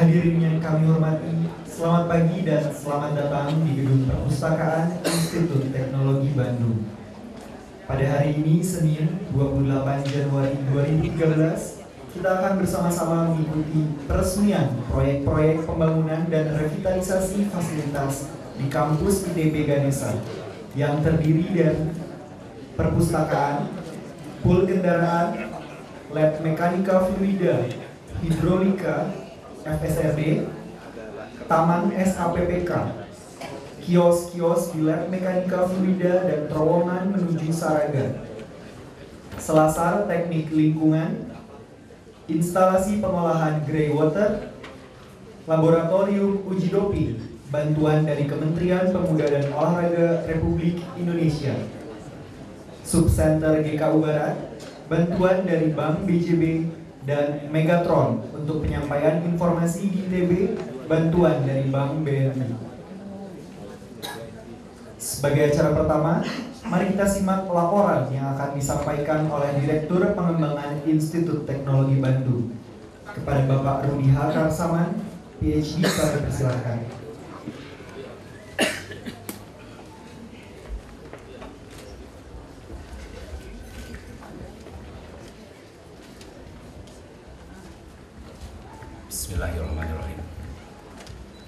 Hadirin yang kami hormati, selamat pagi dan selamat datang di Gedung Perpustakaan Institut Teknologi Bandung. Pada hari ini, Senin 28 Januari 2013, kita akan bersama-sama mengikuti peresmian proyek-proyek pembangunan dan revitalisasi fasilitas di kampus ITB Ganesha yang terdiri dari perpustakaan, pool kendaraan, lab mekanika fluida, hidrolika, FSRD, taman SAPPK, kios-kios di lab mekanika fluida dan terowongan menuju Saraga, selasar teknik lingkungan, instalasi pengolahan grey water, laboratorium uji doping, bantuan dari Kementerian Pemuda dan Olahraga Republik Indonesia, subcenter GKU Barat, bantuan dari Bank BJB dan Megatron untuk penyampaian informasi di ITB, bantuan dari Bank BNI. Sebagai acara pertama, mari kita simak laporan yang akan disampaikan oleh Direktur Pengembangan Institut Teknologi Bandung. Kepada Bapak Rudi H. Karsaman, PhD, kami persilakan. Bismillahirrahmanirrahim.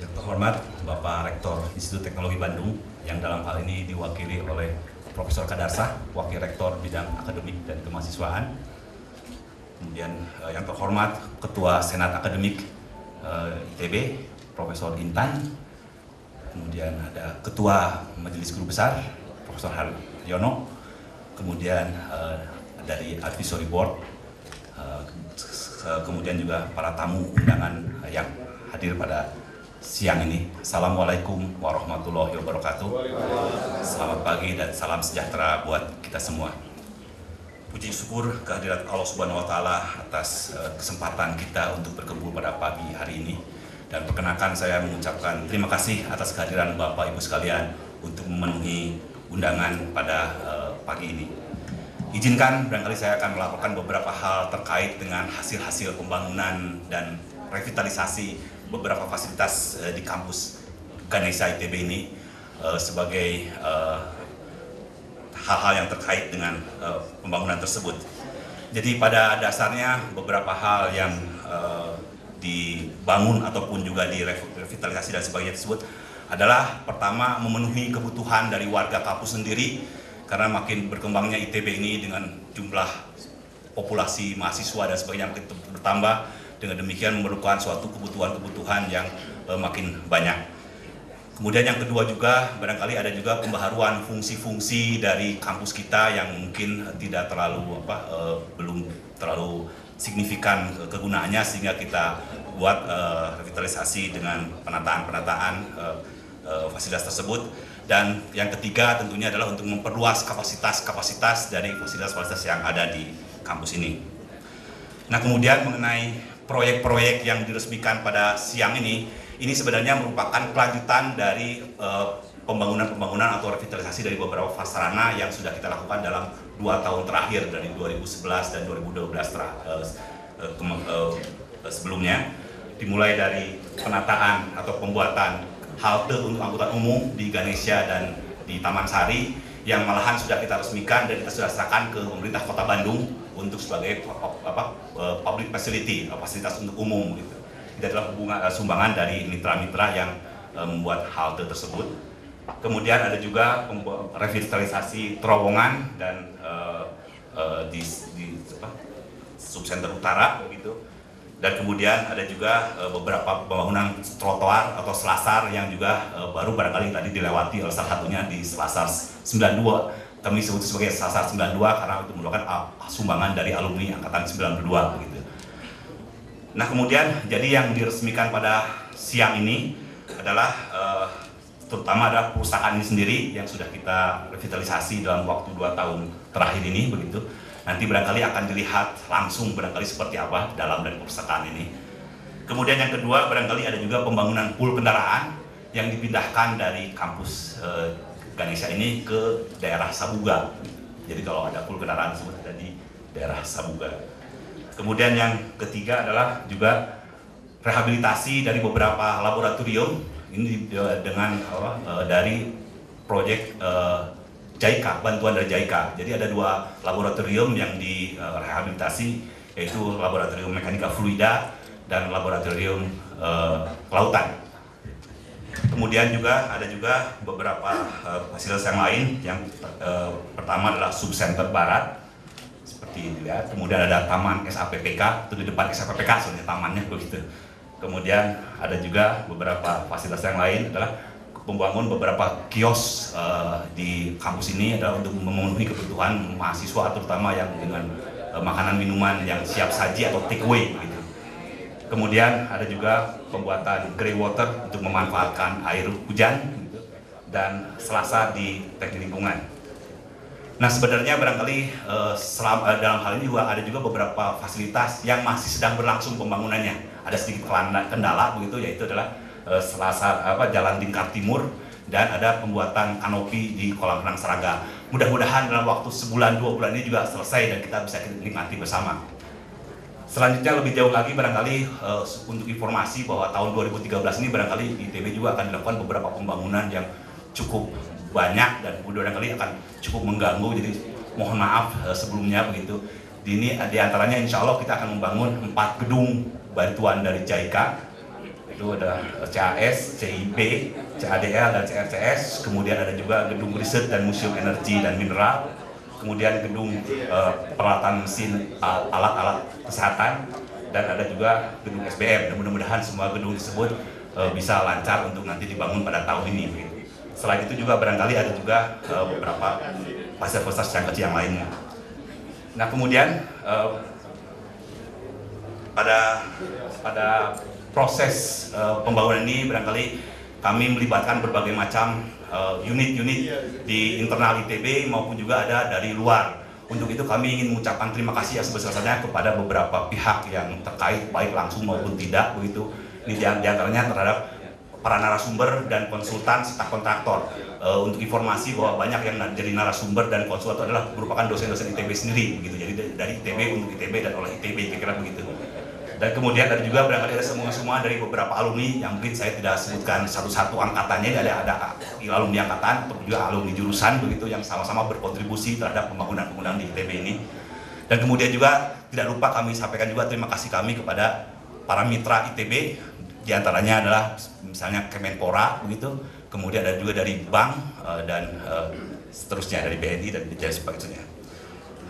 Yang terhormat Bapak Rektor Institut Teknologi Bandung yang dalam hal ini diwakili oleh Profesor Kadarsah, Wakil Rektor Bidang Akademik dan Kemahasiswaan. Kemudian yang terhormat Ketua Senat Akademik ITB, Profesor Intan. Kemudian ada Ketua Majelis Guru Besar, Profesor Haryono. Kemudian dari Advisory Board, kemudian juga para tamu undangan yang hadir pada siang ini. Assalamualaikum warahmatullahi wabarakatuh. Selamat pagi dan salam sejahtera buat kita semua. Puji syukur kehadirat Allah Subhanahu wa Ta'ala atas kesempatan kita untuk berkumpul pada pagi hari ini. Dan perkenakan saya mengucapkan terima kasih atas kehadiran Bapak Ibu sekalian untuk memenuhi undangan pada pagi ini. Izinkan barangkali saya akan melaporkan beberapa hal terkait dengan hasil-hasil pembangunan dan revitalisasi beberapa fasilitas di kampus Ganesha ITB ini sebagai hal-hal yang terkait dengan pembangunan tersebut. Jadi pada dasarnya beberapa hal yang dibangun ataupun juga direvitalisasi dan sebagainya tersebut adalah pertama memenuhi kebutuhan dari warga kampus sendiri. Karena makin berkembangnya ITB ini dengan jumlah populasi mahasiswa dan sebagainya makin bertambah, dengan demikian memerlukan suatu kebutuhan-kebutuhan yang makin banyak. Kemudian yang kedua juga barangkali ada juga pembaharuan fungsi-fungsi dari kampus kita yang mungkin tidak terlalu belum terlalu signifikan kegunaannya, sehingga kita buat revitalisasi dengan penataan fasilitas tersebut. Dan yang ketiga tentunya adalah untuk memperluas kapasitas dari fasilitas-fasilitas yang ada di kampus ini. Nah, kemudian mengenai proyek-proyek yang diresmikan pada siang ini sebenarnya merupakan kelanjutan dari pembangunan atau revitalisasi dari beberapa prasarana yang sudah kita lakukan dalam 2 tahun terakhir, dari 2011 dan 2012 sebelumnya. Dimulai dari penataan atau pembuatan halte untuk angkutan umum di Ganesha dan di Taman Sari yang malahan sudah kita resmikan dan kita sudah serahkan ke pemerintah Kota Bandung untuk sebagai public facility, fasilitas untuk umum gitu. Itu adalah sumbangan dari mitra-mitra yang membuat halte tersebut. Kemudian ada juga revitalisasi terowongan dan di subcenter utara begitu. Dan kemudian ada juga beberapa pembangunan trotoar atau selasar yang juga baru barangkali tadi dilewati oleh salah satunya di Selasar 92. Kami sebut sebagai Selasar 92 karena itu merupakan sumbangan dari alumni angkatan 92 begitu. Nah, kemudian jadi yang diresmikan pada siang ini adalah terutama ada perpustakaan ini sendiri yang sudah kita revitalisasi dalam waktu 2 tahun terakhir ini begitu. Nanti barangkali akan dilihat langsung barangkali seperti apa dalam dari perpustakaan ini. Kemudian yang kedua barangkali ada juga pembangunan pool kendaraan yang dipindahkan dari kampus Ganesha ini ke daerah Sabuga. Jadi kalau ada pool kendaraan tersebut ada di daerah Sabuga. Kemudian yang ketiga adalah juga rehabilitasi dari beberapa laboratorium ini dengan dari proyek JICA, bantuan dari JICA. Jadi ada 2 laboratorium yang direhabilitasi, yaitu laboratorium mekanika fluida dan laboratorium kelautan. Kemudian ada juga beberapa fasilitas yang lain. Yang pertama adalah subcenter barat, seperti dilihat. Kemudian ada taman SAPPK, itu di depan SAPPK soalnya tamannya begitu. Kemudian ada juga beberapa fasilitas yang lain adalah membangun beberapa kios di kampus ini adalah untuk memenuhi kebutuhan mahasiswa, terutama yang dengan makanan minuman yang siap saji atau take away begitu. Kemudian ada juga pembuatan grey water untuk memanfaatkan air hujan gitu, dan selasa di teknik lingkungan. Nah, sebenarnya barangkali dalam hal ini juga ada juga beberapa fasilitas yang masih sedang berlangsung pembangunannya. Ada sedikit kendala begitu, yaitu adalah Jalan Lingkar Timur, dan ada pembuatan kanopi di kolam renang Seraga. Mudah-mudahan dalam waktu sebulan 2 bulan ini juga selesai dan kita bisa nikmati bersama. Selanjutnya lebih jauh lagi barangkali untuk informasi bahwa tahun 2013 ini barangkali di ITB juga akan dilakukan beberapa pembangunan yang cukup banyak dan barangkali akan cukup mengganggu, jadi mohon maaf sebelumnya begitu. Di antaranya insya Allah kita akan membangun 4 gedung bantuan dari JICA, itu ada CAS, CIP, CADL, dan CRCS. Kemudian ada juga gedung riset dan museum energi dan mineral, kemudian gedung peralatan mesin, alat-alat kesehatan, dan ada juga gedung SBM. Dan mudah-mudahan semua gedung tersebut bisa lancar untuk nanti dibangun pada tahun ini. Selain itu juga barangkali ada juga beberapa fasilitas yang kecil yang lainnya. Nah, kemudian pada proses pembangunan ini barangkali kami melibatkan berbagai macam unit-unit di internal ITB maupun juga ada dari luar. Untuk itu kami ingin mengucapkan terima kasih yang sebesar-besarnya kepada beberapa pihak yang terkait, baik langsung maupun tidak begitu. Ini diantaranya terhadap para narasumber dan konsultan serta kontraktor. Untuk informasi bahwa banyak yang jadi narasumber dan konsultan adalah merupakan dosen-dosen ITB sendiri begitu. Jadi dari ITB untuk ITB dan oleh ITB, kira-kira begitu. Dan kemudian ada juga barangkali ada semua dari beberapa alumni yang mungkin saya tidak sebutkan satu-satu angkatannya, ada alumni angkatan atau juga alumni jurusan begitu yang sama-sama berkontribusi terhadap pembangunan di ITB ini. Dan kemudian juga tidak lupa kami sampaikan juga terima kasih kami kepada para mitra ITB, diantaranya adalah misalnya Kemenpora begitu, kemudian ada juga dari bank dan seterusnya dari BNI dan sebagainya.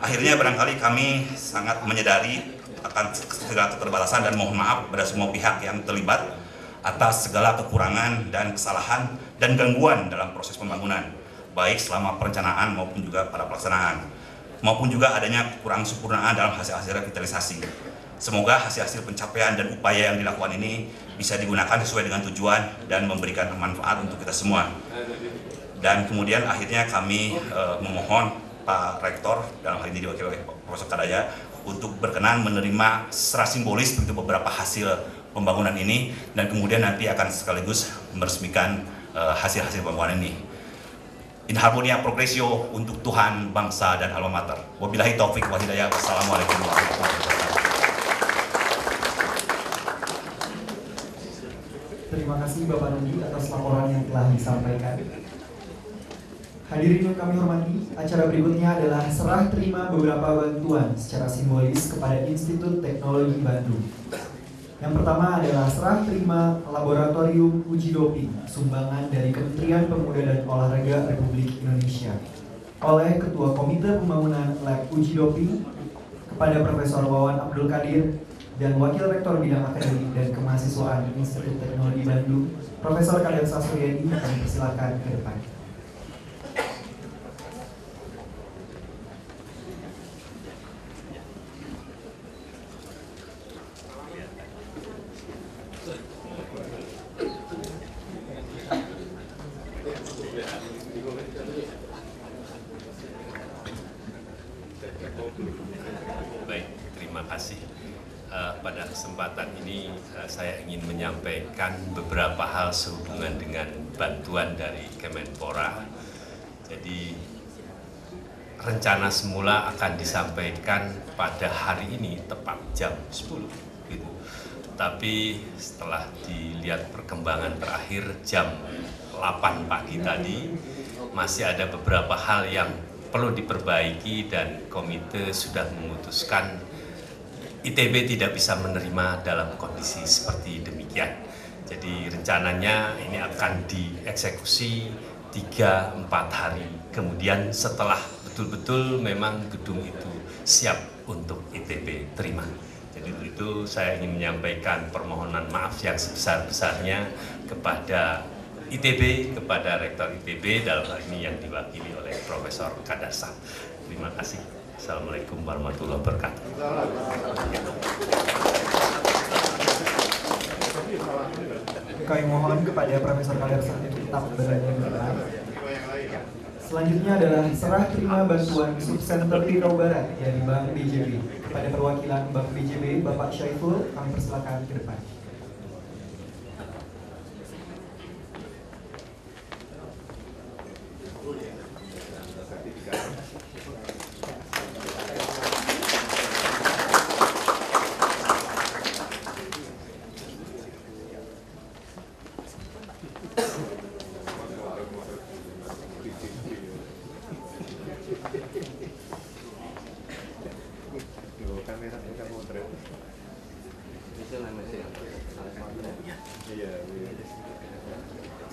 Akhirnya barangkali kami sangat menyadari akan segala keterbatasan dan mohon maaf kepada semua pihak yang terlibat atas segala kekurangan dan kesalahan dan gangguan dalam proses pembangunan, baik selama perencanaan maupun juga pada pelaksanaan, maupun juga adanya kurang sempurnaan dalam hasil-hasil revitalisasi. Semoga hasil-hasil pencapaian dan upaya yang dilakukan ini bisa digunakan sesuai dengan tujuan dan memberikan manfaat untuk kita semua. Dan kemudian akhirnya kami memohon Pak Rektor, dalam hal ini diwakili oleh Profesor Kadaya, untuk berkenan menerima secara simbolis untuk beberapa hasil pembangunan ini, dan kemudian nanti akan sekaligus meresmikan hasil-hasil pembangunan ini. In harmonia progressio untuk Tuhan, bangsa, dan alma mater. Wabillahi taufik wal hidayah. Wassalamualaikum warahmatullahi wabarakatuh. Terima kasih Bapak Rudi atas laporan yang telah disampaikan. Hadirin yang kami hormati, acara berikutnya adalah serah terima beberapa bantuan secara simbolis kepada Institut Teknologi Bandung. Yang pertama adalah serah terima Laboratorium Uji Doping sumbangan dari Kementerian Pemuda dan Olahraga Republik Indonesia oleh Ketua Komite Pembangunan Lab Uji Doping kepada Profesor Wawan Abdul Qadir dan Wakil Rektor Bidang Akademik dan Kemahasiswaan Institut Teknologi Bandung, Profesor Kadar Sastroyadi, kami persilakan ke depan. Baik, terima kasih. Pada kesempatan ini saya ingin menyampaikan beberapa hal sehubungan dengan bantuan dari Kemenpora. Jadi rencana semula akan disampaikan pada hari ini tepat jam 10 gitu. Tapi setelah dilihat perkembangan terakhir jam 8 pagi tadi, masih ada beberapa hal yang perlu diperbaiki dan komite sudah memutuskan ITB tidak bisa menerima dalam kondisi seperti demikian. Jadi rencananya ini akan dieksekusi 3-4 hari kemudian setelah betul-betul memang gedung itu siap untuk ITB terima. Jadi itu saya ingin menyampaikan permohonan maaf yang sebesar-besarnya kepada ITB, kepada Rektor ITB dalam hal ini yang diwakili oleh Profesor Kadarsa. Terima kasih. Assalamualaikum warahmatullahi wabarakatuh. Kami mohon kepada Profesor Kadarsa untuk tetap berada di depan. Selanjutnya adalah serah terima bantuan Subcenter Riau Barat dari Bank BJB. Kepada perwakilan Bank BJB, Bapak Syaiful, kami persilakan ke depan.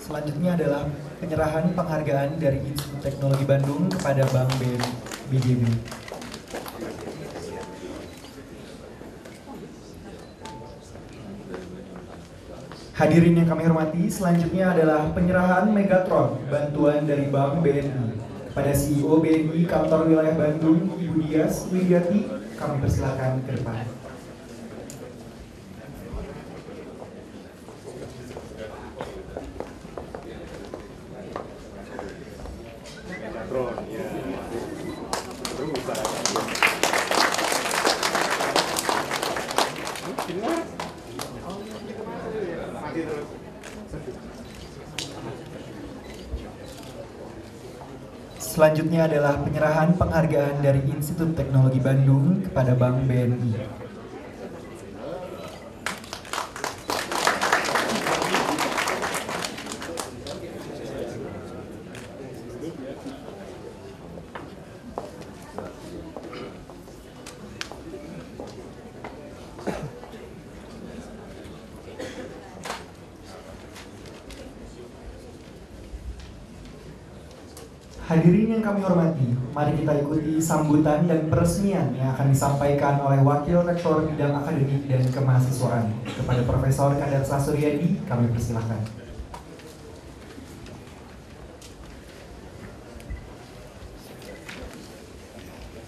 Selanjutnya adalah penyerahan penghargaan dari Institut Teknologi Bandung kepada Bank BJB. Hadirin yang kami hormati, selanjutnya adalah penyerahan Megatron bantuan dari Bank BNI kepada CEO BNI Kantor Wilayah Bandung, Ibu Dias Widiati. Kami persilakan ke depan. Selanjutnya adalah penyerahan penghargaan dari Institut Teknologi Bandung kepada Bank BNI. Hadirin yang kami hormati, mari kita ikuti sambutan dan peresmian yang akan disampaikan oleh Wakil Rektor Bidang Akademik dan Kemahasiswaan kepada Profesor Kadarsa Suryadi. Kami persilahkan.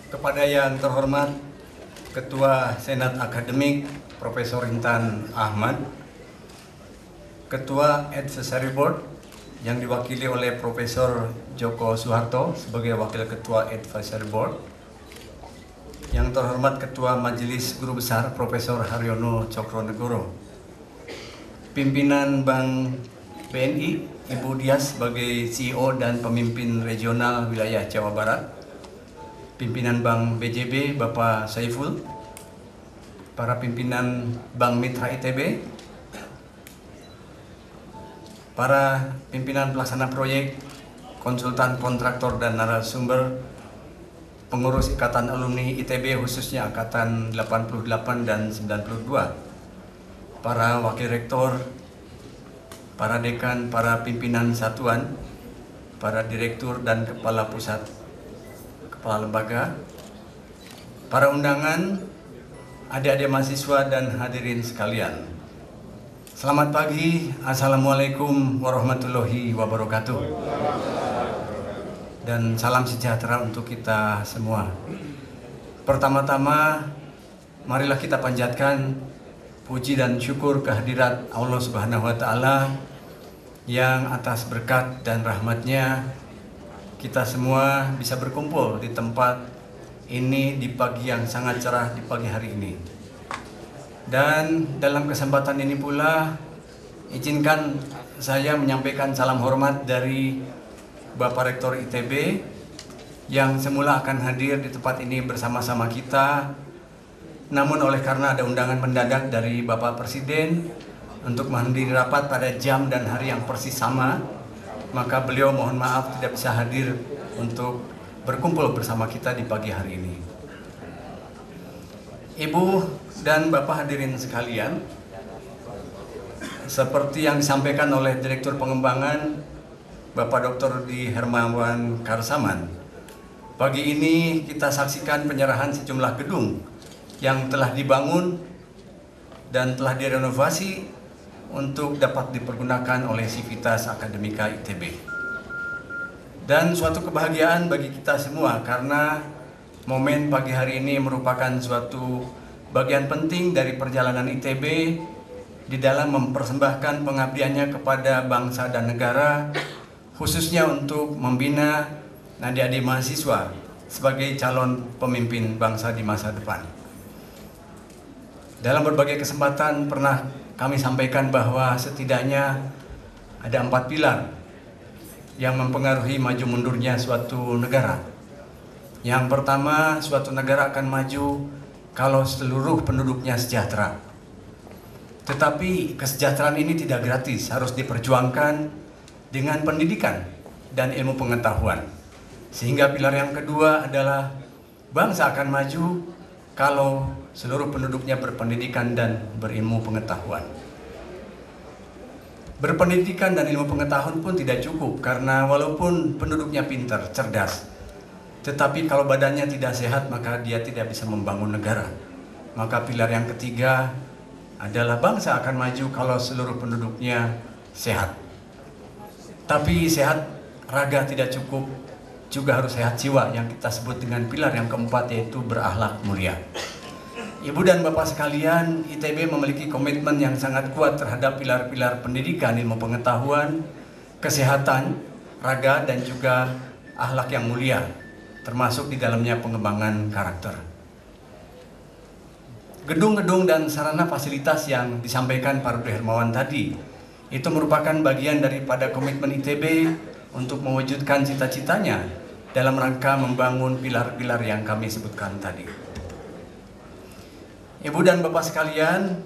Kepada yang terhormat Ketua Senat Akademik Profesor Intan Ahmad, Ketua Advisory Board yang diwakili oleh Profesor Joko Suharto sebagai Wakil Ketua Advisory Board, yang terhormat Ketua Majelis Guru Besar Profesor Haryono Cokronegoro, Pimpinan Bank BNI Ibu Dias sebagai CEO dan Pemimpin Regional Wilayah Jawa Barat, Pimpinan Bank BJB Bapak Saiful, para pimpinan Bank Mitra ITB, para pimpinan pelaksana proyek, konsultan kontraktor dan narasumber, pengurus Ikatan Alumni ITB khususnya Angkatan 88 dan 92, para wakil rektor, para dekan, para pimpinan satuan, para direktur dan kepala pusat, kepala lembaga, para undangan, adik-adik mahasiswa dan hadirin sekalian. Selamat pagi, Assalamualaikum warahmatullahi wabarakatuh. Dan salam sejahtera untuk kita semua. Pertama-tama, marilah kita panjatkan puji dan syukur kehadirat Allah Subhanahu wa Ta'ala yang atas berkat dan rahmatnya kita semua bisa berkumpul di tempat ini di pagi yang sangat cerah di pagi hari ini. Dan dalam kesempatan ini pula izinkan saya menyampaikan salam hormat dari Bapak Rektor ITB yang semula akan hadir di tempat ini bersama-sama kita, namun oleh karena ada undangan mendadak dari Bapak Presiden untuk menghadiri rapat pada jam dan hari yang persis sama, maka beliau mohon maaf tidak bisa hadir untuk berkumpul bersama kita di pagi hari ini. Ibu dan Bapak hadirin sekalian, seperti yang disampaikan oleh Direktur Pengembangan Bapak Dr. Rudi Hermawan Karsaman, pagi ini kita saksikan penyerahan sejumlah gedung yang telah dibangun dan telah direnovasi untuk dapat dipergunakan oleh Sivitas Akademika ITB. Dan suatu kebahagiaan bagi kita semua karena momen pagi hari ini merupakan suatu bagian penting dari perjalanan ITB di dalam mempersembahkan pengabdiannya kepada bangsa dan negara, khususnya untuk membina adik-adik mahasiswa sebagai calon pemimpin bangsa di masa depan. Dalam berbagai kesempatan pernah kami sampaikan bahwa setidaknya ada 4 pilar yang mempengaruhi maju mundurnya suatu negara. Yang pertama, suatu negara akan maju kalau seluruh penduduknya sejahtera. Tetapi kesejahteraan ini tidak gratis, harus diperjuangkan dengan pendidikan dan ilmu pengetahuan. Sehingga pilar yang kedua adalah bangsa akan maju kalau seluruh penduduknya berpendidikan dan berilmu pengetahuan. Berpendidikan dan ilmu pengetahuan pun tidak cukup karena walaupun penduduknya pintar, cerdas, tetapi kalau badannya tidak sehat maka dia tidak bisa membangun negara. Maka pilar yang ketiga adalah bangsa akan maju kalau seluruh penduduknya sehat. Tapi sehat raga tidak cukup, juga harus sehat jiwa yang kita sebut dengan pilar yang keempat, yaitu berakhlak mulia. Ibu dan Bapak sekalian, ITB memiliki komitmen yang sangat kuat terhadap pilar-pilar pendidikan, ilmu pengetahuan, kesehatan, raga, dan juga akhlak yang mulia, termasuk di dalamnya pengembangan karakter. Gedung-gedung dan sarana fasilitas yang disampaikan Pak Rudi Hermawan tadi, itu merupakan bagian daripada komitmen ITB untuk mewujudkan cita-citanya dalam rangka membangun pilar-pilar yang kami sebutkan tadi. Ibu dan Bapak sekalian,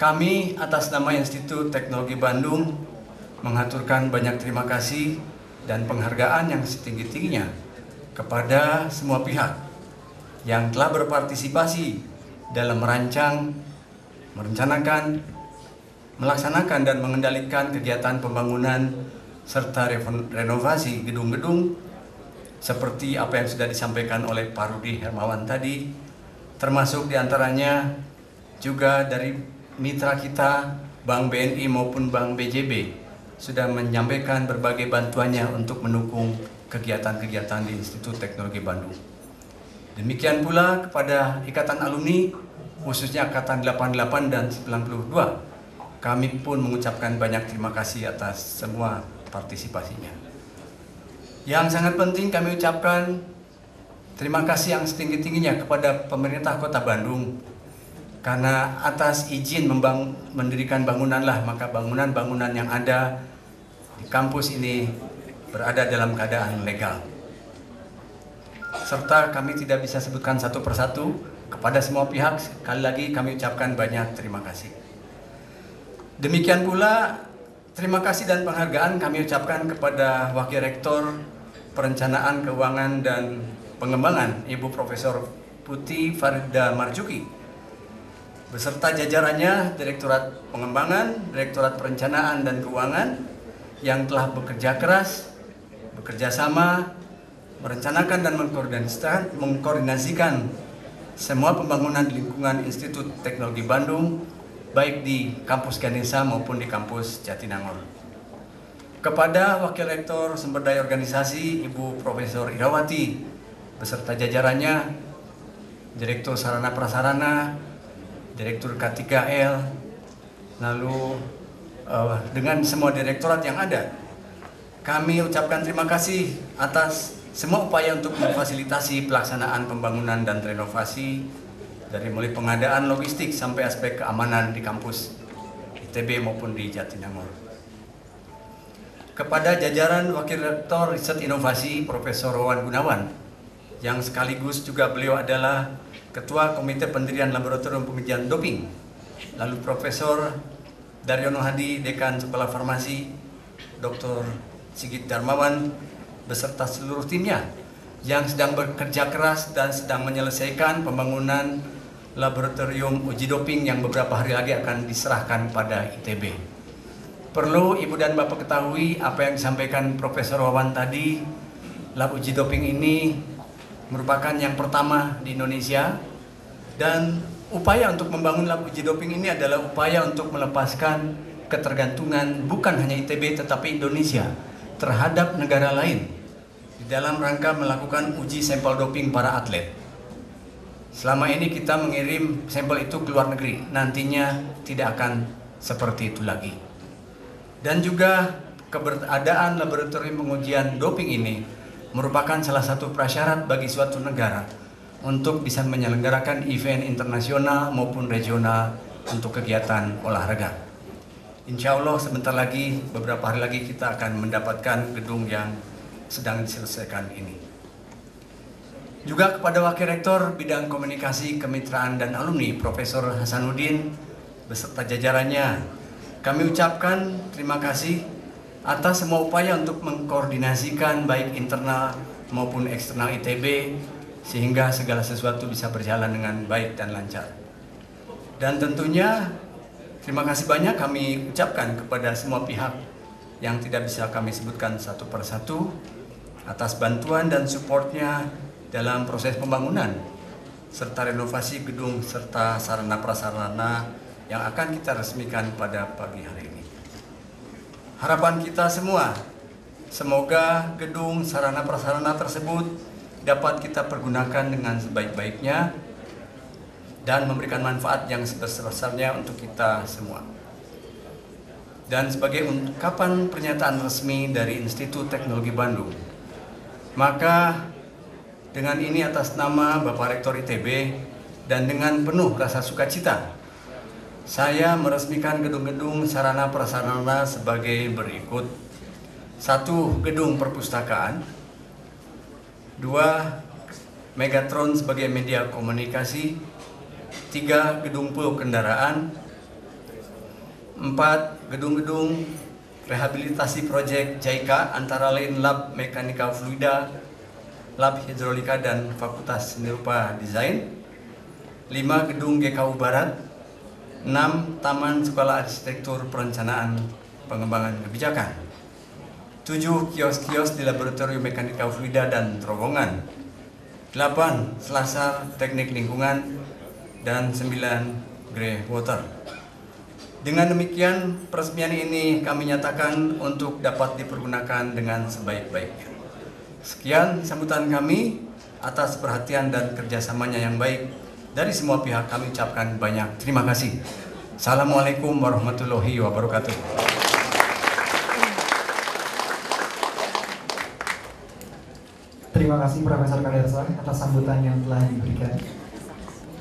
kami atas nama Institut Teknologi Bandung mengaturkan banyak terima kasih dan penghargaan yang setinggi-tingginya kepada semua pihak yang telah berpartisipasi dalam merancang, merencanakan, melaksanakan dan mengendalikan kegiatan pembangunan serta renovasi gedung-gedung seperti apa yang sudah disampaikan oleh Pak Rudi Hermawan tadi, termasuk diantaranya juga dari mitra kita Bank BNI maupun Bank BJB sudah menyampaikan berbagai bantuannya untuk mendukung kegiatan-kegiatan di Institut Teknologi Bandung. Demikian pula kepada Ikatan Alumni, khususnya Angkatan 88 dan 92, kami pun mengucapkan banyak terima kasih atas semua partisipasinya. Yang sangat penting kami ucapkan terima kasih yang setinggi-tingginya kepada pemerintah Kota Bandung karena atas izin mendirikan bangunanlah maka bangunan-bangunan yang ada di kampus ini berada dalam keadaan legal. Serta kami tidak bisa sebutkan satu persatu, kepada semua pihak sekali lagi kami ucapkan banyak terima kasih. Demikian pula terima kasih dan penghargaan kami ucapkan kepada Wakil Rektor Perencanaan Keuangan dan Pengembangan, Ibu Profesor Putih Farida Marzuki, beserta jajarannya Direktorat Pengembangan, Direktorat Perencanaan dan Keuangan yang telah bekerja keras, bekerja sama, merencanakan dan mengkoordinasikan semua pembangunan di lingkungan Institut Teknologi Bandung, baik di kampus Ganesha maupun di kampus Jatinangor. Kepada Wakil Rektor Sumber Daya Organisasi, Ibu Profesor Irawati, beserta jajarannya, Direktur Sarana Prasarana, Direktur K3L, lalu dengan semua direktorat yang ada, kami ucapkan terima kasih atas semua upaya untuk memfasilitasi pelaksanaan pembangunan dan renovasi dari mulai pengadaan logistik sampai aspek keamanan di kampus ITB maupun di Jatinangor. Kepada jajaran Wakil Rektor Riset Inovasi Profesor Wawan Gunawan, yang sekaligus juga beliau adalah Ketua Komite Pendirian Laboratorium Pengujian Doping, lalu Profesor Daryono Hadi, Dekan Sekolah Farmasi, Dr. Sigit Darmawan, beserta seluruh timnya yang sedang bekerja keras dan sedang menyelesaikan pembangunan laboratorium uji doping yang beberapa hari lagi akan diserahkan pada ITB. Perlu Ibu dan Bapak ketahui apa yang disampaikan Profesor Wawan tadi, lab uji doping ini merupakan yang pertama di Indonesia, dan upaya untuk membangun lab uji doping ini adalah upaya untuk melepaskan ketergantungan bukan hanya ITB tetapi Indonesia terhadap negara lain dalam rangka melakukan uji sampel doping para atlet. Selama ini kita mengirim sampel itu ke luar negeri, nantinya tidak akan seperti itu lagi. Dan juga keberadaan laboratorium pengujian doping ini merupakan salah satu prasyarat bagi suatu negara untuk bisa menyelenggarakan event internasional maupun regional untuk kegiatan olahraga. Insya Allah sebentar lagi, beberapa hari lagi kita akan mendapatkan gedung yang sedang diselesaikan ini. Juga kepada Wakil Rektor Bidang Komunikasi, Kemitraan dan Alumni Profesor Hasanuddin beserta jajarannya, kami ucapkan terima kasih atas semua upaya untuk mengkoordinasikan baik internal maupun eksternal ITB sehingga segala sesuatu bisa berjalan dengan baik dan lancar. Dan tentunya terima kasih banyak kami ucapkan kepada semua pihak yang tidak bisa kami sebutkan satu persatu atas bantuan dan supportnya dalam proses pembangunan serta renovasi gedung serta sarana prasarana yang akan kita resmikan pada pagi hari ini. Harapan kita semua, semoga gedung sarana prasarana tersebut dapat kita pergunakan dengan sebaik-baiknya dan memberikan manfaat yang sebesar-besarnya untuk kita semua. Dan sebagai ungkapan pernyataan resmi dari Institut Teknologi Bandung, maka dengan ini atas nama Bapak Rektor ITB dan dengan penuh rasa sukacita, saya meresmikan gedung-gedung sarana prasarana sebagai berikut. 1. Gedung perpustakaan. 2. Megatron sebagai media komunikasi. 3. Gedung pool kendaraan. 4. Gedung-gedung rehabilitasi proyek JICA antara lain Lab Mekanika Fluida, Lab Hidrolika dan Fakultas Seni Rupa Desain. 5. Gedung GKU Barat. 6. Taman Sekolah Arsitektur Perencanaan Pengembangan Kebijakan. 7. Kios-kios di Laboratorium Mekanika Fluida dan Terowongan. 8. Selasar Teknik Lingkungan. Dan 9. Grey Water. Dengan demikian, peresmian ini kami nyatakan untuk dapat dipergunakan dengan sebaik-baiknya. Sekian sambutan kami. Atas perhatian dan kerjasamanya yang baik dari semua pihak kami ucapkan banyak terima kasih. Assalamualaikum warahmatullahi wabarakatuh. Terima kasih Profesor Kadersa atas sambutan yang telah diberikan.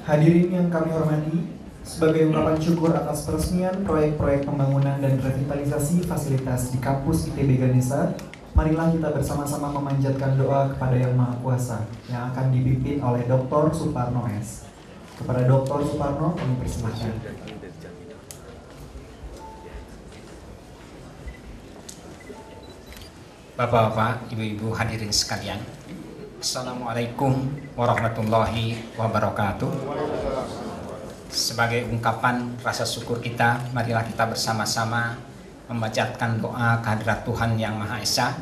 Hadirin yang kami hormati, sebagai ungkapan syukur atas peresmian proyek-proyek pembangunan dan revitalisasi fasilitas di kampus ITB Ganesha, marilah kita bersama-sama memanjatkan doa kepada Yang Maha Kuasa yang akan dipimpin oleh Dr. Suparno S. Kepada Dr. Suparno kami persilahkan. Bapak-bapak, ibu-ibu hadirin sekalian, Assalamualaikum warahmatullahi wabarakatuh. Sebagai ungkapan rasa syukur kita, marilah kita bersama-sama memanjatkan doa kehadirat Tuhan Yang Maha Esa,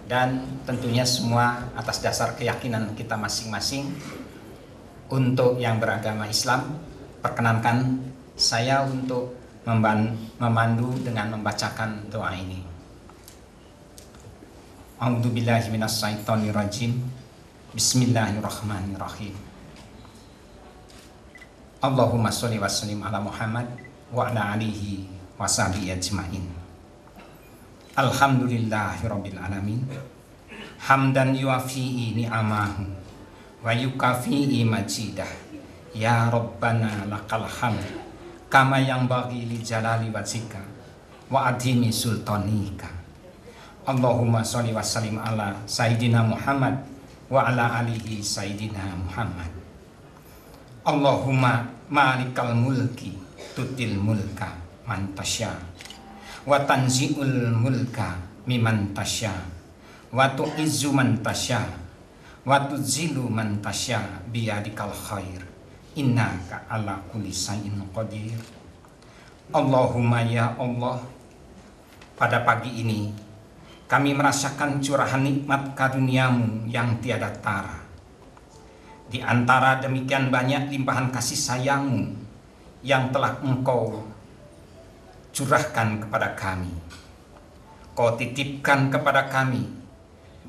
dan tentunya semua atas dasar keyakinan kita masing-masing. Untuk yang beragama Islam, perkenankan saya untuk memandu dengan membacakan doa ini. A'udzubillahi minasyaitonirrajim. Bismillahirrahmanirrahim. Allahumma sholli wa sallim ala Muhammad wa ala alihi wa sahbihi ajmain. Alhamdulillahirabbil alamin. Hamdan yuafi'i ni'amahu wa yukafi'i majidah. Ya Rabbana lakal hamd kama yang bagi li jalali wajhika wa adhimi sultanika. Allahumma sholli wa sallim ala Sayyidina Muhammad wa ala alihi Sayyidina Muhammad. Allahumma malikal mulki tutil mulka man tasya wa tanzi'ul mulka miman tasya wa tu'izzu man tasya wa tudzilu man tasya biyadikal khair innaka ala kulli syai'in qadir. Allahumma ya Allah, pada pagi ini kami merasakan curahan nikmat karunia-Mu yang tiada tara. Di antara demikian banyak limpahan kasih sayang-Mu yang telah Engkau curahkan kepada kami. Kau titipkan kepada kami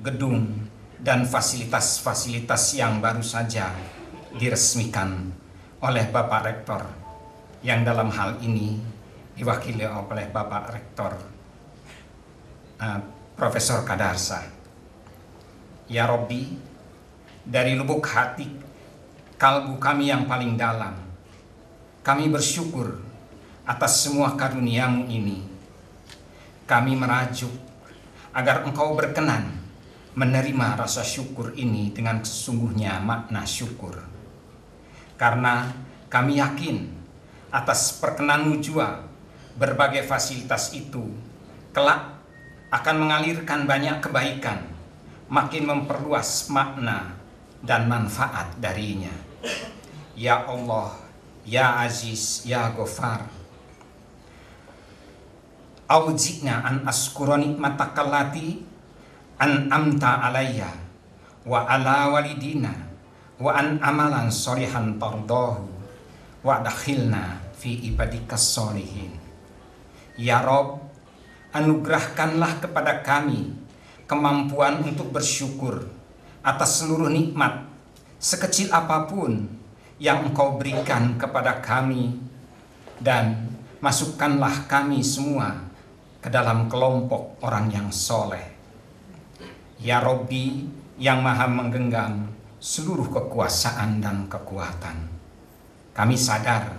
gedung dan fasilitas-fasilitas yang baru saja diresmikan oleh Bapak Rektor, yang dalam hal ini diwakili oleh Bapak Rektor Profesor Kadarsa. Ya Robbi, dari lubuk hati kalbu kami yang paling dalam, kami bersyukur atas semua karunia-Mu ini. Kami merajuk agar Engkau berkenan menerima rasa syukur ini dengan sesungguhnya makna syukur. Karena kami yakin atas perkenan-Mu jua berbagai fasilitas itu kelak akan mengalirkan banyak kebaikan, makin memperluas makna dan manfaat darinya. Ya Allah, ya Aziz, ya Ghafar, aujikna an askura nikmataka allati an'amta alayya wa ala walidina wa an amalan sholihan tardahu wa dakhilna fi ibadikas sholihin. Ya Rob, anugerahkanlah kepada kami kemampuan untuk bersyukur atas seluruh nikmat sekecil apapun yang Engkau berikan kepada kami, dan masukkanlah kami semua ke dalam kelompok orang yang soleh. Ya Robbi yang maha menggenggam seluruh kekuasaan dan kekuatan, kami sadar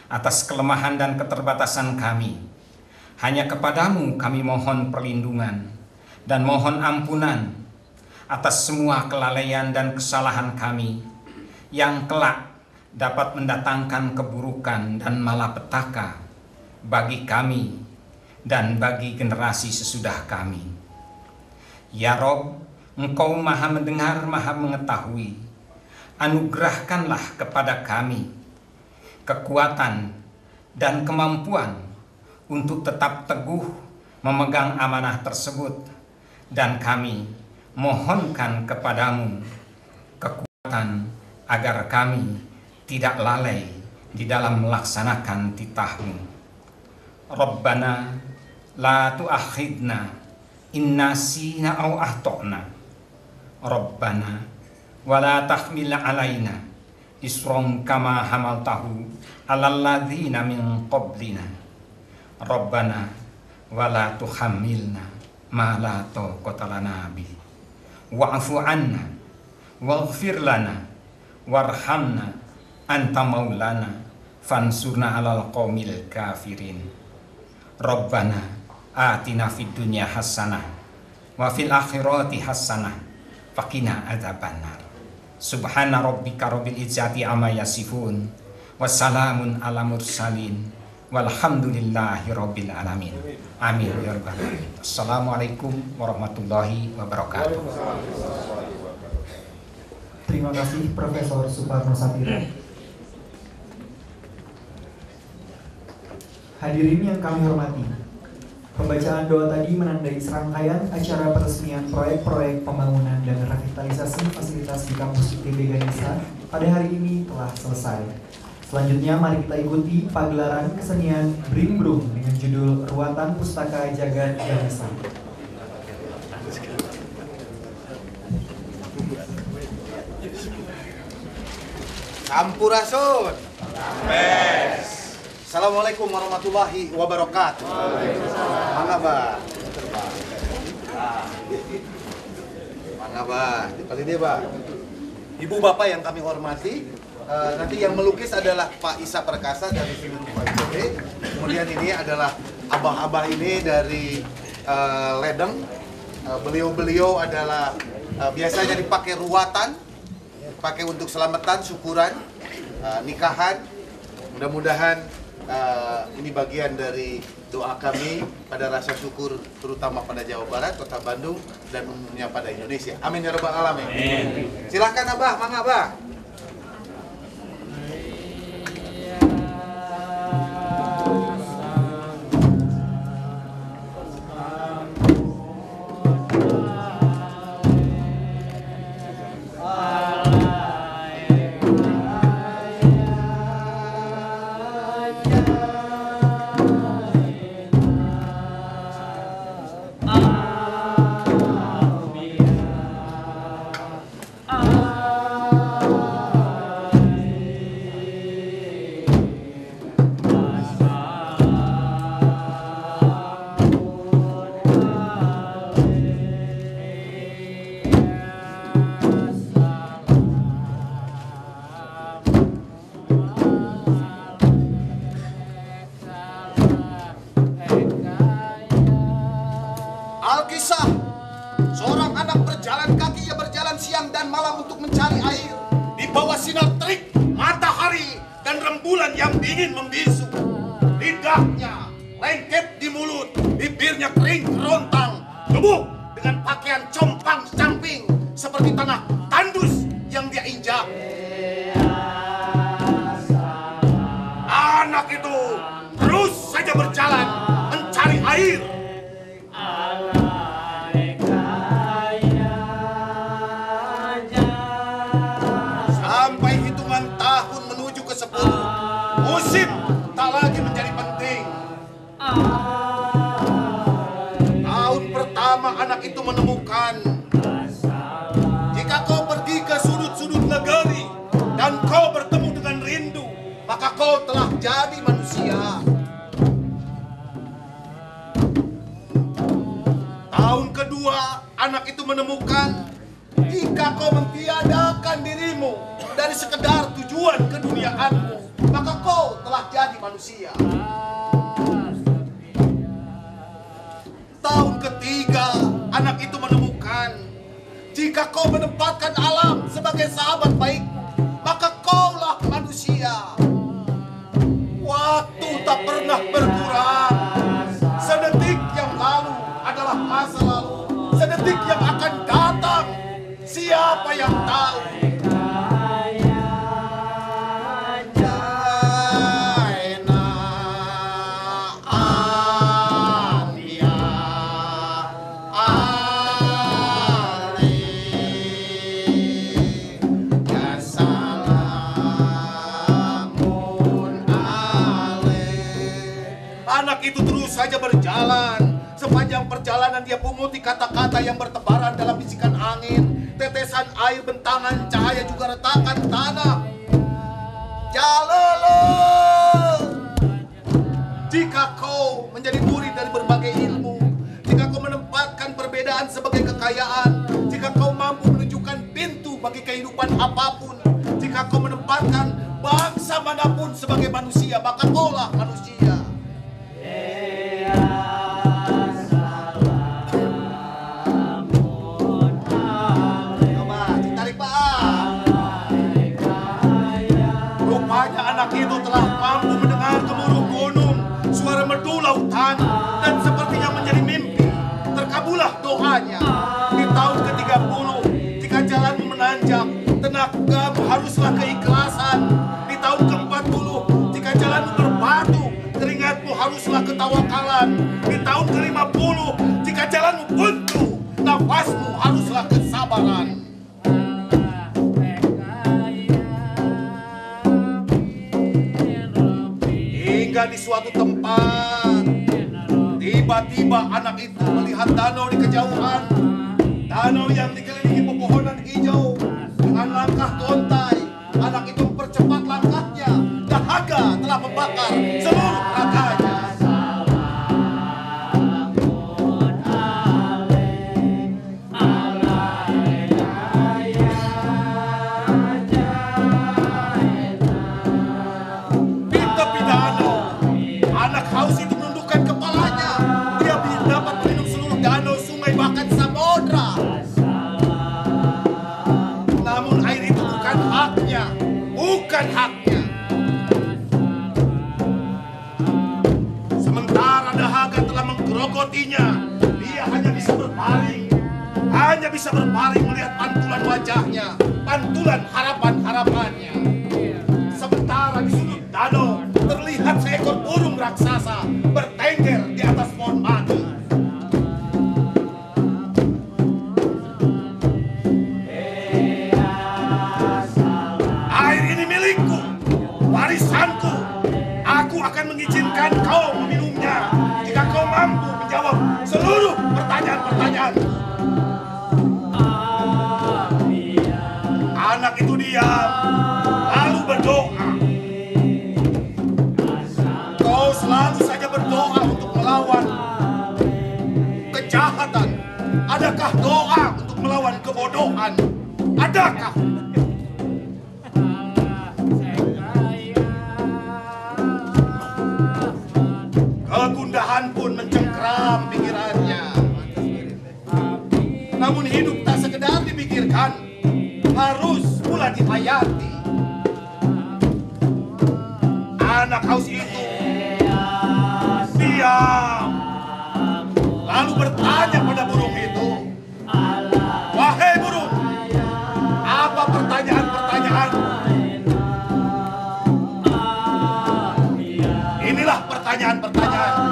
atas kelemahan dan keterbatasan kami. Hanya kepadamu kami mohon perlindungan dan mohon ampunan atas semua kelalaian dan kesalahan kami yang kelak dapat mendatangkan keburukan dan malapetaka bagi kami dan bagi generasi sesudah kami. Ya Rob, Engkau maha mendengar, maha mengetahui. Anugerahkanlah kepada kami kekuatan dan kemampuan untuk tetap teguh memegang amanah tersebut, dan kami mohonkan kepadamu kekuatan agar kami tidak lalai di dalam melaksanakan titah-Mu. Rabbana la tu'akhidna in nasina aw akhtana. Rabbana wa la tahmil alaina isran kama hamaltahu alal ladzina min qablina. Rabbana wala tuhammilna ma la taqata lana bi wa'fu 'anna waghfir lana warhamna anta maulana fansurna 'alal qaumil kafirin. Rabbana atina fid dunya hasanah wa fil akhirati hasanah faqina adzabannar. Subhana rabbika rabbil izzati amma yasifun wassalamun ala mursalin walhamdulillahi rabbil alamin. Amin ya rabbal alamin. Assalamualaikum warahmatullahi wabarakatuh. Terima kasih Profesor Suparno Satira. Hadirin yang kami hormati, pembacaan doa tadi menandai serangkaian acara peresmian proyek-proyek pembangunan dan revitalisasi fasilitas di kampus ITB Ganesha pada hari ini telah selesai. Selanjutnya mari kita ikuti pagelaran kesenian Brimbrung dengan judul Ruatan Pustaka Jagat Ganesha. Sampurasun. Assalamualaikum warahmatullahi wabarakatuh. Mangga, Kali dia, Pak. Ibu Bapak yang kami hormati, nanti yang melukis adalah Pak Isa Perkasa dari Film ITB. Kemudian ini adalah abah-abah ini dari Ledeng. Beliau-beliau adalah biasanya dipakai ruatan, pakai untuk selamatan, syukuran. nikahan. Mudah-mudahan ini bagian dari doa kami pada rasa syukur terutama pada Jawa Barat, Kota Bandung, dan umumnya pada Indonesia. Amin ya rabbal alamin. Silahkan Abah, mangga Abah. Alkisah, seorang anak berjalan kaki, ia berjalan siang dan malam untuk mencari air di bawah sinar terik matahari dan rembulan yang dingin membisu. Lidahnya lengket di mulut, bibirnya kering kerontang, gemuk dengan pakaian compang-camping seperti tanah tandus yang dia injak. Anak itu terus saja berjalan mencari air. Sampai hitungan tahun menuju ke 10, musim tak lagi menjadi penting. Tahun pertama anak itu menemukan, jika kau pergi ke sudut-sudut negeri dan kau bertemu dengan rindu, maka kau telah jadi manusia. Tahun kedua anak itu menemukan, jika kau mentiadakan dirimu dari sekedar tujuan keduniaanmu, maka kau telah jadi manusia. Tahun ketiga, anak itu menemukan, jika kau menempatkan alam sebagai sahabat baik, maka kaulah manusia. Waktu tak pernah berkurang. Sedetik yang lalu adalah masa lalu. Sedetik yang akan datang, siapa yang tahu? Anak itu terus saja berjalan. Sepanjang perjalanan dia punguti kata-kata yang bertebaran dalam bisikan angin. Tetesan air, bentangan cahaya juga retakan tanah. Jalolo, jika kau menjadi murid dari berbagai ilmu, jika kau menempatkan perbedaan sebagai kekayaan, jika kau mampu menunjukkan pintu bagi kehidupan apapun, jika kau menempatkan bangsa manapun sebagai manusia, maka kaulah manusia. Rupanya anak itu telah mampu mendengar gemuruh gunung, suara merdu lautan, dan sepertinya menjadi mimpi. Terkabullah doanya. Di tahun ke-30, jika jalanmu menanjak, tenagamu haruslah keikhlasan. Di tahun ke-40, jika jalanmu berbatu, keringatmu haruslah ketawakalan. Di tahun ke-50, jika jalanmu buntu, nafasmu haruslah kesabaran. Hingga di suatu tempat, tiba-tiba anak itu melihat danau di kejauhan. Danau yang dikelilingi pepohonan hijau. Dengan langkah gontai, anak itu mempercepat langkahnya. Dahaga telah membakar seluruh raganya. Bukan haknya. grogotinya. Dia hanya bisa berpaling melihat pantulan wajahnya, pantulan harapan-harapannya. Sementara di sudut danau terlihat seekor burung raksasa bertengger di atas pohon mati. Air ini milikku, warisanku. Aku akan mengizinkan kau meminumnya jika kau mampu menjawab seluruh pertanyaan-pertanyaan. Anak itu diam, lalu berdoa. Kau selalu saja berdoa untuk melawan kejahatan. Adakah doa untuk melawan kebodohan? Adakah? Kegundahan pun mencengkram pikirannya. Namun hidup tak sekedar dipikirkan, harus pula dihayati. Anak haus itu diam, lalu bertanya pada burung itu, "Wahai burung, apa pertanyaan-pertanyaan?" Inilah pertanyaan-pertanyaan.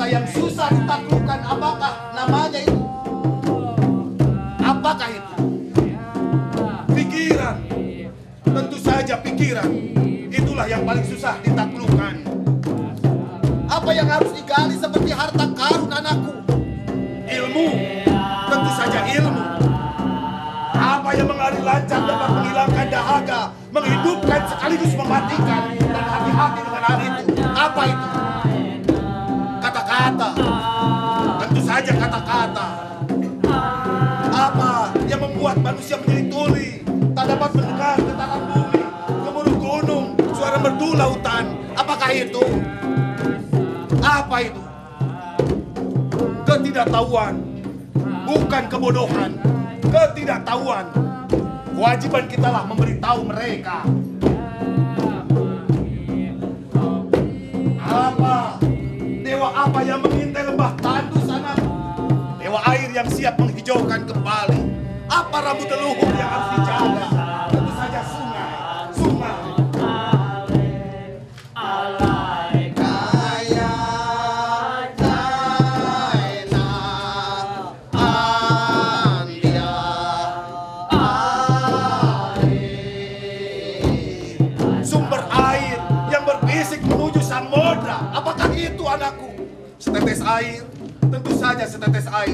Yang susah ditaklukkan, apakah namanya itu? Apakah itu? Pikiran. Tentu saja pikiran. Itulah yang paling susah ditaklukkan. Apa yang harus digali seperti harta karun anakku? Ilmu. Tentu saja ilmu. Apa yang mengalir lancar dapat menghilangkan dahaga, menghidupkan sekaligus mematikan, dan hati-hati dengan hal itu. Apa itu? Kata-kata, tentu saja kata-kata. Apa yang membuat manusia menjadi tuli, tak dapat mendengar getaran bumi, gemuruh gunung, suara merdu lautan? Apakah itu? Apa itu? Ketidaktahuan, bukan kebodohan. Ketidaktahuan. Kewajiban kita lah memberitahu mereka. Apa? Dewa apa yang mengintai lembah tandus anak? Dewa air yang siap menghijaukan kembali. Apa rambut leluhur yang harus dijaga? Tentu saja sungai. Sungai. Sumber air yang berbisik menuju samudra. Apakah itu anakku? Setetes air, tentu saja setetes air.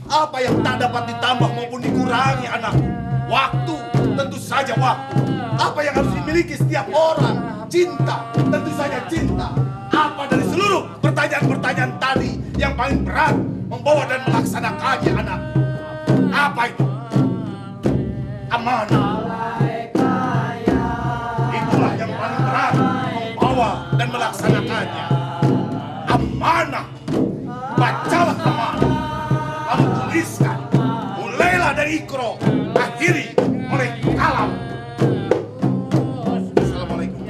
Apa yang tak dapat ditambah maupun dikurangi anakku? Waktu, tentu saja waktu. Apa yang harus dimiliki setiap orang? Cinta, tentu saja cinta. Apa dari seluruh pertanyaan-pertanyaan tadi yang paling berat membawa dan melaksanakannya anakku? Apa itu? Amanah. Itulah yang paling berat membawa dan melaksanakannya. Amanah. Bacalah amanah, lalu tuliskan. Mulailah dari Iqra, akhiri oleh kalam. Assalamualaikum.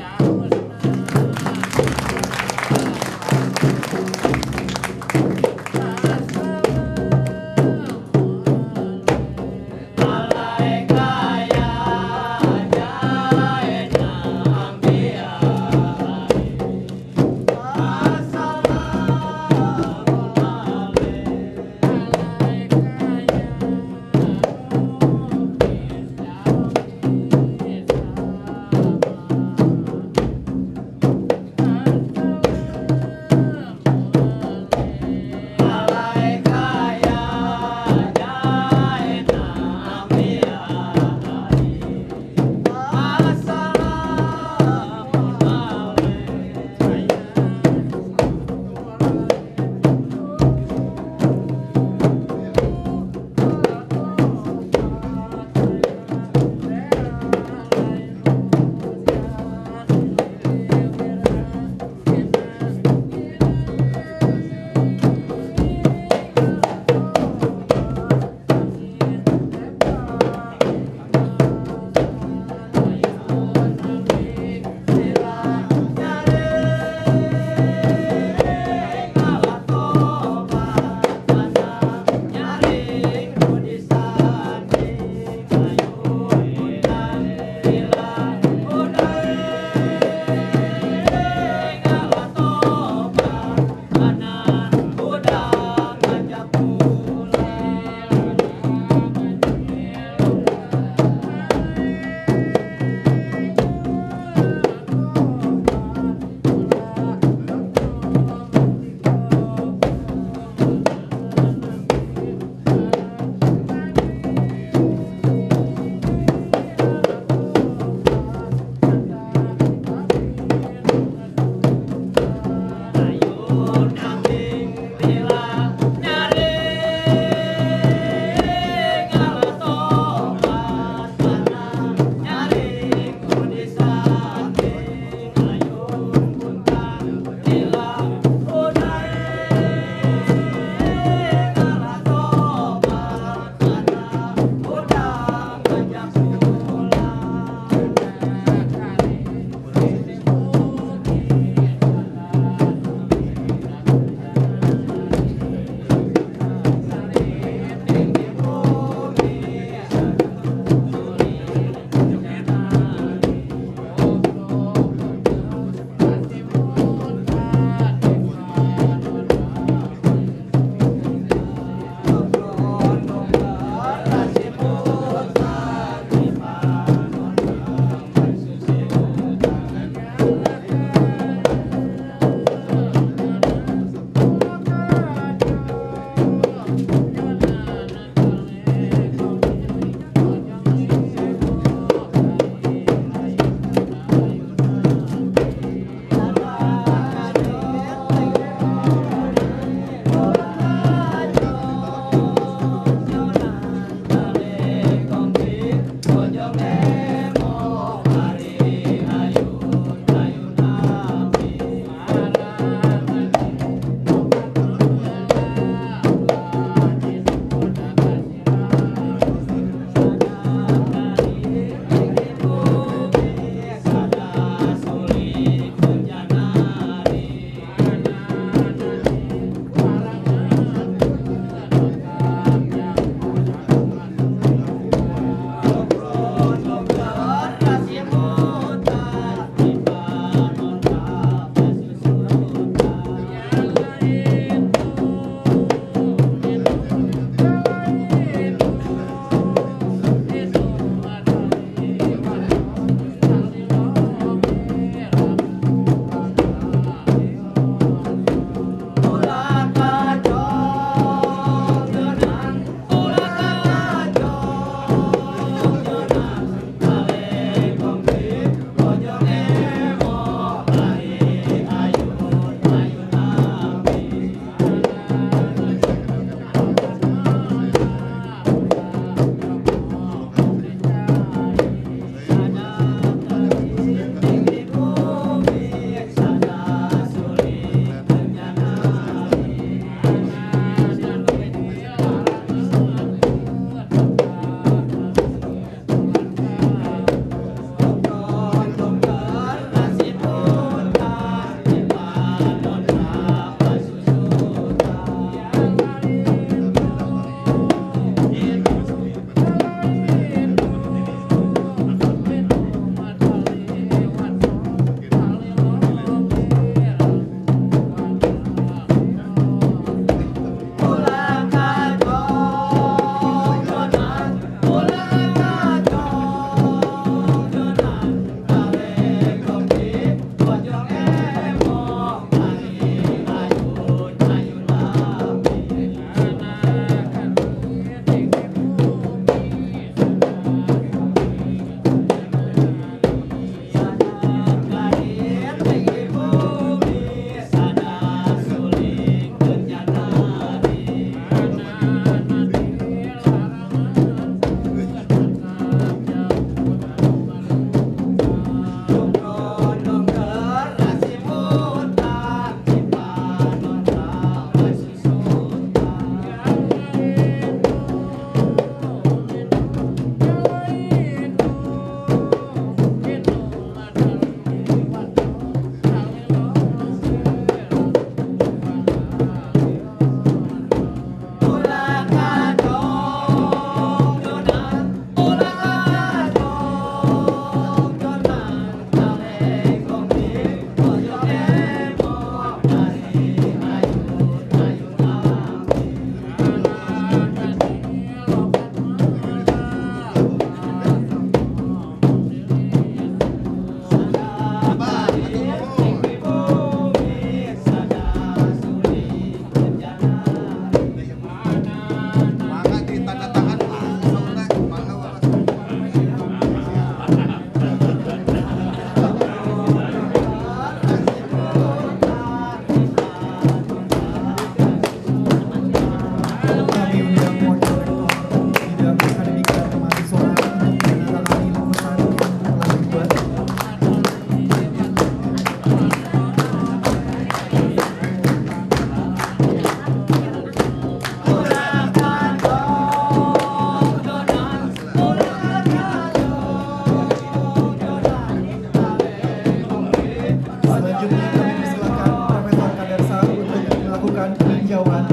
Tuhan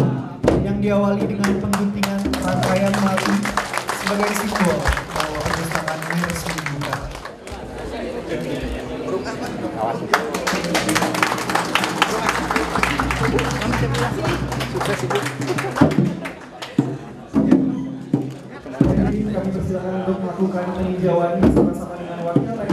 yang diawali dengan pengguntingan rangkaian mati sebagai simbol bahwa perpustakaan ini resmi dibuka. Jadi kami persilakan untuk melakukan peninjauan bersama-sama dengan warga.